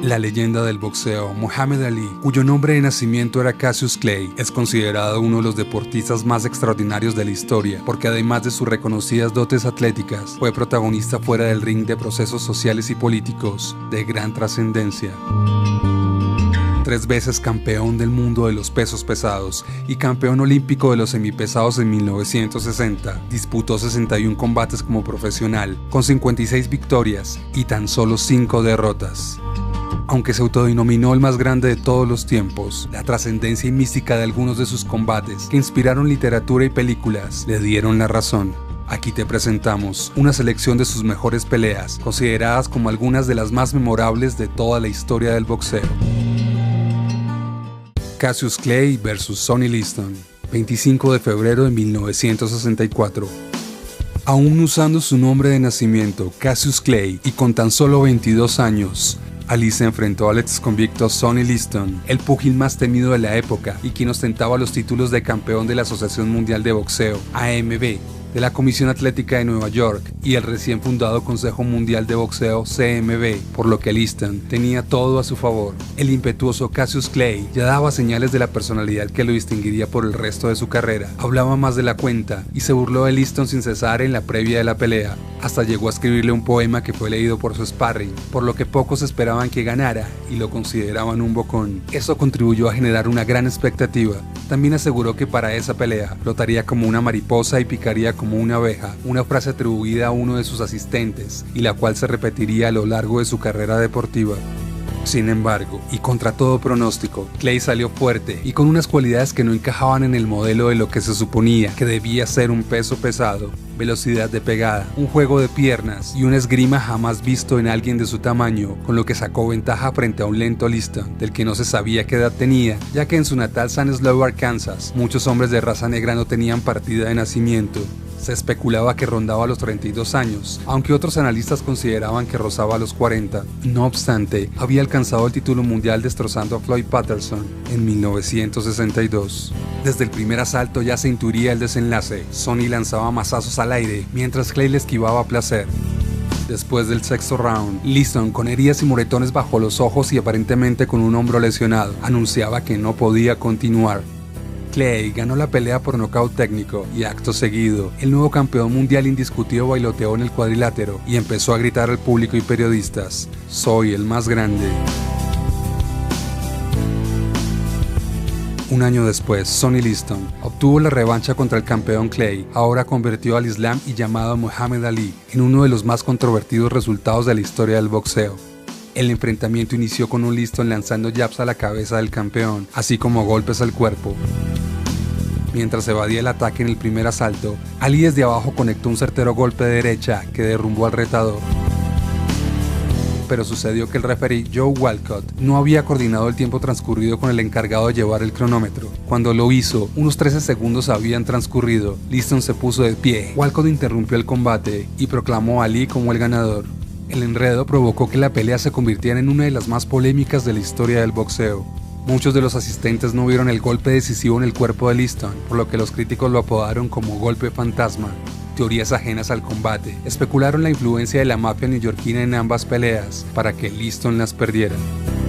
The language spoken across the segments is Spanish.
La leyenda del boxeo, Muhammad Ali, cuyo nombre de nacimiento era Cassius Clay, es considerado uno de los deportistas más extraordinarios de la historia, porque además de sus reconocidas dotes atléticas, fue protagonista fuera del ring de procesos sociales y políticos de gran trascendencia. 3 veces campeón del mundo de los pesos pesados y campeón olímpico de los semipesados en 1960, disputó 61 combates como profesional, con 56 victorias y tan solo 5 derrotas. Aunque se autodenominó el más grande de todos los tiempos, la trascendencia y mística de algunos de sus combates, que inspiraron literatura y películas, le dieron la razón. Aquí te presentamos una selección de sus mejores peleas, consideradas como algunas de las más memorables de toda la historia del boxeo. Cassius Clay vs Sonny Liston, 25 de febrero de 1964. Aún usando su nombre de nacimiento, Cassius Clay, y con tan solo 22 años, Ali se enfrentó al ex convicto Sonny Liston, el púgil más temido de la época y quien ostentaba los títulos de campeón de la Asociación Mundial de Boxeo, AMB, de la Comisión Atlética de Nueva York y el recién fundado Consejo Mundial de Boxeo, CMB, por lo que Liston tenía todo a su favor. El impetuoso Cassius Clay ya daba señales de la personalidad que lo distinguiría por el resto de su carrera. Hablaba más de la cuenta y se burló de Liston sin cesar en la previa de la pelea. Hasta llegó a escribirle un poema que fue leído por su sparring, por lo que pocos esperaban que ganara y lo consideraban un bocón. Eso contribuyó a generar una gran expectativa. También aseguró que para esa pelea flotaría como una mariposa y picaría como una abeja, una frase atribuida a uno de sus asistentes y la cual se repetiría a lo largo de su carrera deportiva. Sin embargo, y contra todo pronóstico, Clay salió fuerte y con unas cualidades que no encajaban en el modelo de lo que se suponía que debía ser un peso pesado: velocidad de pegada, un juego de piernas y una esgrima jamás visto en alguien de su tamaño, con lo que sacó ventaja frente a un lento Liston, del que no se sabía qué edad tenía, ya que en su natal Stanislaus, Arkansas, muchos hombres de raza negra no tenían partida de nacimiento. Se especulaba que rondaba los 32 años, aunque otros analistas consideraban que rozaba los 40. No obstante, había alcanzado el título mundial destrozando a Floyd Patterson en 1962. Desde el primer asalto ya se intuía el desenlace. Sonny lanzaba mazazos al aire, mientras Clay le esquivaba a placer. Después del sexto round, Liston, con heridas y moretones bajo los ojos y aparentemente con un hombro lesionado, anunciaba que no podía continuar. Clay ganó la pelea por nocaut técnico y acto seguido, el nuevo campeón mundial indiscutido bailoteó en el cuadrilátero y empezó a gritar al público y periodistas: "Soy el más grande". Un año después, Sonny Liston obtuvo la revancha contra el campeón Clay, ahora convertido al Islam y llamado Muhammad Ali, en uno de los más controvertidos resultados de la historia del boxeo. El enfrentamiento inició con un Liston lanzando jabs a la cabeza del campeón, así como golpes al cuerpo. Mientras evadía el ataque en el primer asalto, Ali desde abajo conectó un certero golpe de derecha que derrumbó al retador. Pero sucedió que el referee Joe Walcott no había coordinado el tiempo transcurrido con el encargado de llevar el cronómetro. Cuando lo hizo, unos 13 segundos habían transcurrido. Liston se puso de pie. Walcott interrumpió el combate y proclamó a Ali como el ganador. El enredo provocó que la pelea se convirtiera en una de las más polémicas de la historia del boxeo. Muchos de los asistentes no vieron el golpe decisivo en el cuerpo de Liston, por lo que los críticos lo apodaron como golpe fantasma. Teorías ajenas al combate especularon la influencia de la mafia neoyorquina en ambas peleas para que Liston las perdiera.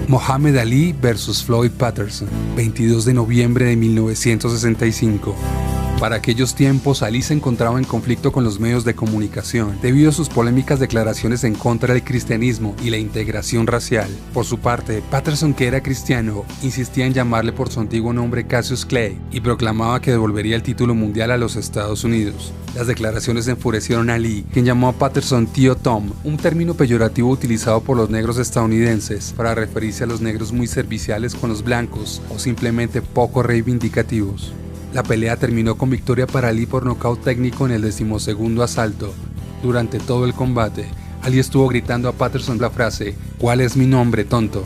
Muhammad Ali vs Floyd Patterson, 22 de noviembre de 1965. Para aquellos tiempos, Ali se encontraba en conflicto con los medios de comunicación debido a sus polémicas declaraciones en contra del cristianismo y la integración racial. Por su parte, Patterson, que era cristiano, insistía en llamarle por su antiguo nombre Cassius Clay y proclamaba que devolvería el título mundial a los Estados Unidos. Las declaraciones enfurecieron a Ali, quien llamó a Patterson Tío Tom, un término peyorativo utilizado por los negros estadounidenses para referirse a los negros muy serviciales con los blancos o simplemente poco reivindicativos. La pelea terminó con victoria para Ali por nocaut técnico en el 12º asalto. Durante todo el combate, Ali estuvo gritando a Patterson la frase: "¿Cuál es mi nombre, tonto?".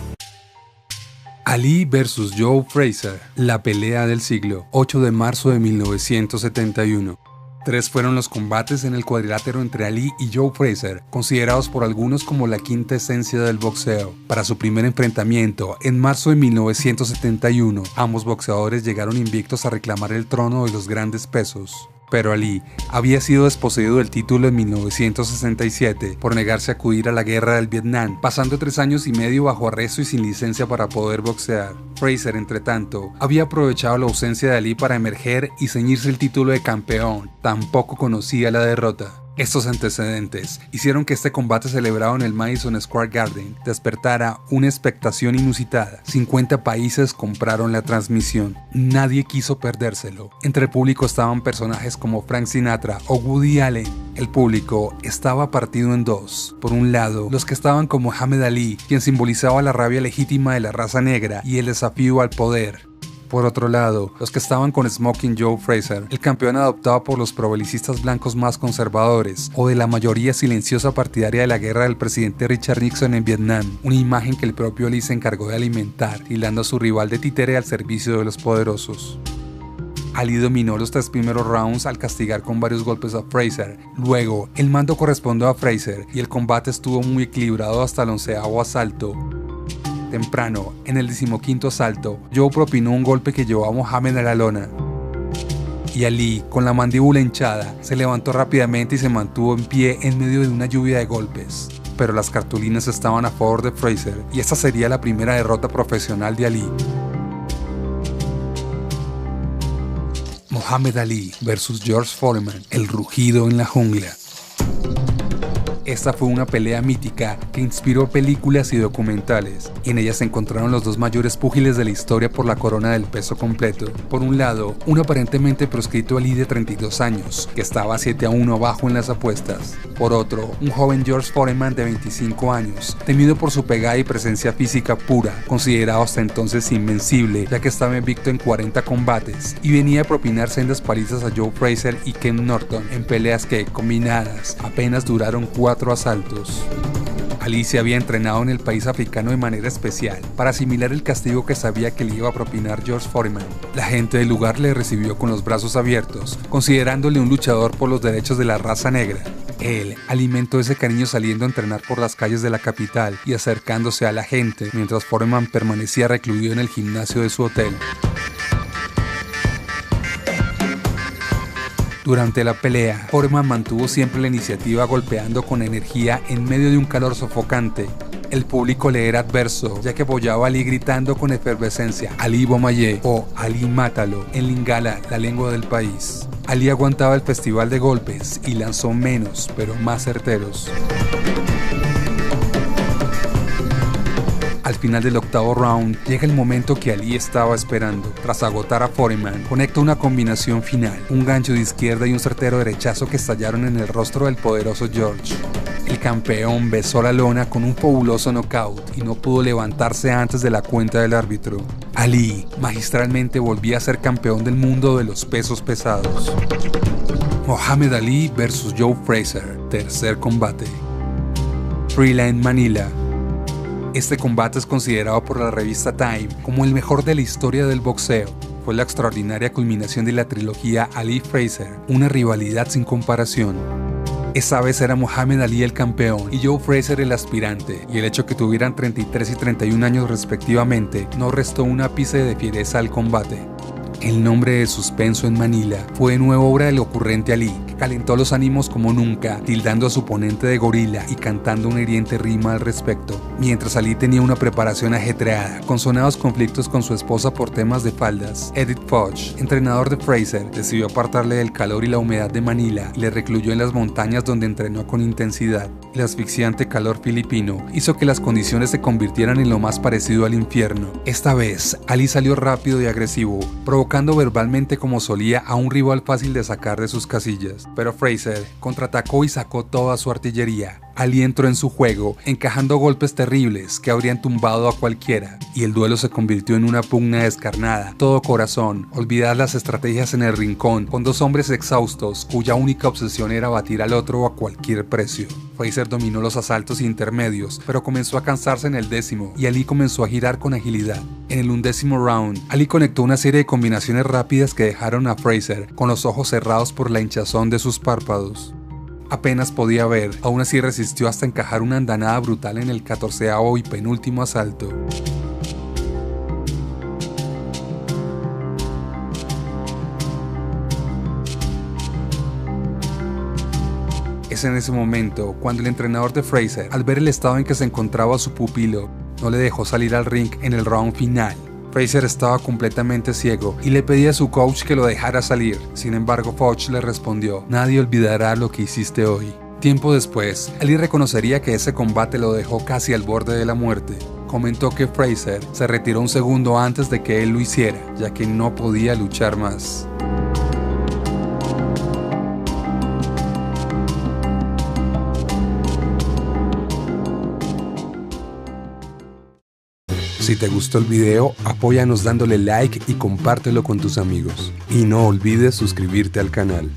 Ali vs Joe Frazier, la pelea del siglo, 8 de marzo de 1971. 3 fueron los combates en el cuadrilátero entre Ali y Joe Frazier, considerados por algunos como la quinta esencia del boxeo. Para su primer enfrentamiento, en marzo de 1971, ambos boxeadores llegaron invictos a reclamar el trono de los grandes pesos. Pero Ali había sido desposeído del título en 1967 por negarse a acudir a la guerra del Vietnam, pasando 3 años y medio bajo arresto y sin licencia para poder boxear. Fraser, entre tanto, había aprovechado la ausencia de Ali para emerger y ceñirse el título de campeón. Tampoco conocía la derrota. Estos antecedentes hicieron que este combate celebrado en el Madison Square Garden despertara una expectación inusitada. 50 países compraron la transmisión. Nadie quiso perdérselo. Entre el público estaban personajes como Frank Sinatra o Woody Allen. El público estaba partido en dos. Por un lado, los que estaban con Muhammad Ali, quien simbolizaba la rabia legítima de la raza negra y el desafío al poder. Por otro lado, los que estaban con Smoking Joe Frazier, el campeón adoptado por los probelicistas blancos más conservadores, o de la mayoría silenciosa partidaria de la guerra del presidente Richard Nixon en Vietnam, una imagen que el propio Ali se encargó de alimentar, tildando a su rival de títere al servicio de los poderosos. Ali dominó los 3 primeros rounds al castigar con varios golpes a Frazier. Luego, el mando correspondió a Frazier y el combate estuvo muy equilibrado hasta el 11º asalto. Temprano, en el 15º asalto, Joe propinó un golpe que llevó a Muhammad a la lona. Y Ali, con la mandíbula hinchada, se levantó rápidamente y se mantuvo en pie en medio de una lluvia de golpes. Pero las cartulinas estaban a favor de Frazier y esta sería la primera derrota profesional de Ali. Muhammad Ali vs George Foreman, el rugido en la jungla. Esta fue una pelea mítica que inspiró películas y documentales. En ella se encontraron los dos mayores púgiles de la historia por la corona del peso completo. Por un lado, un aparentemente proscrito Ali de 32 años, que estaba 7-1 abajo en las apuestas. Por otro, un joven George Foreman de 25 años, temido por su pegada y presencia física pura, considerado hasta entonces invencible, ya que estaba invicto en 40 combates, y venía a propinar sendas palizas a Joe Frazier y Ken Norton en peleas que, combinadas, apenas duraron 4 asaltos. Ali se había entrenado en el país africano de manera especial para asimilar el castigo que sabía que le iba a propinar George Foreman. La gente del lugar le recibió con los brazos abiertos, considerándole un luchador por los derechos de la raza negra. Él alimentó ese cariño saliendo a entrenar por las calles de la capital y acercándose a la gente, mientras Foreman permanecía recluido en el gimnasio de su hotel. Durante la pelea, Foreman mantuvo siempre la iniciativa golpeando con energía en medio de un calor sofocante. El público le era adverso, ya que apoyaba a Ali gritando con efervescencia "Ali Bomaye" o "Ali Mátalo" en lingala, la lengua del país. Ali aguantaba el festival de golpes y lanzó menos, pero más certeros. Al final del 8º round, llega el momento que Ali estaba esperando. Tras agotar a Foreman, conecta una combinación final, un gancho de izquierda y un certero derechazo que estallaron en el rostro del poderoso George. El campeón besó la lona con un fabuloso knockout y no pudo levantarse antes de la cuenta del árbitro. Ali magistralmente volvía a ser campeón del mundo de los pesos pesados. Muhammad Ali vs Joe Frazier, tercer combate. Freeland, Manila. Este combate es considerado por la revista Time como el mejor de la historia del boxeo. Fue la extraordinaria culminación de la trilogía Ali-Frazier, una rivalidad sin comparación. Esa vez era Muhammad Ali el campeón y Joe Frazier el aspirante, y el hecho que tuvieran 33 y 31 años respectivamente no restó un ápice de fiereza al combate. El nombre de suspenso en Manila fue de nuevo obra del ocurrente Ali, que calentó los ánimos como nunca, tildando a su oponente de gorila y cantando una hiriente rima al respecto. Mientras Ali tenía una preparación ajetreada, con sonados conflictos con su esposa por temas de faldas, Edith Foch, entrenador de Frazier, decidió apartarle del calor y la humedad de Manila y le recluyó en las montañas donde entrenó con intensidad. El asfixiante calor filipino hizo que las condiciones se convirtieran en lo más parecido al infierno. Esta vez, Ali salió rápido y agresivo, provocando verbalmente como solía a un rival fácil de sacar de sus casillas. Pero Frazier contraatacó y sacó toda su artillería. Ali entró en su juego, encajando golpes terribles que habrían tumbado a cualquiera, y el duelo se convirtió en una pugna descarnada, todo corazón, olvidar las estrategias en el rincón, con dos hombres exhaustos cuya única obsesión era batir al otro a cualquier precio. Frazier dominó los asaltos intermedios, pero comenzó a cansarse en el 10º, y Ali comenzó a girar con agilidad. En el 11º round, Ali conectó una serie de combinaciones rápidas que dejaron a Frazier con los ojos cerrados por la hinchazón de sus párpados. Apenas podía ver, aún así resistió hasta encajar una andanada brutal en el 14º y penúltimo asalto. Es en ese momento cuando el entrenador de Frazier, al ver el estado en que se encontraba su pupilo, no le dejó salir al ring en el round final. Frazier estaba completamente ciego y le pedía a su coach que lo dejara salir. Sin embargo, Foch le respondió: "Nadie olvidará lo que hiciste hoy". Tiempo después, Ali reconocería que ese combate lo dejó casi al borde de la muerte. Comentó que Frazier se retiró un segundo antes de que él lo hiciera, ya que no podía luchar más. Si te gustó el video, apóyanos dándole like y compártelo con tus amigos. Y no olvides suscribirte al canal.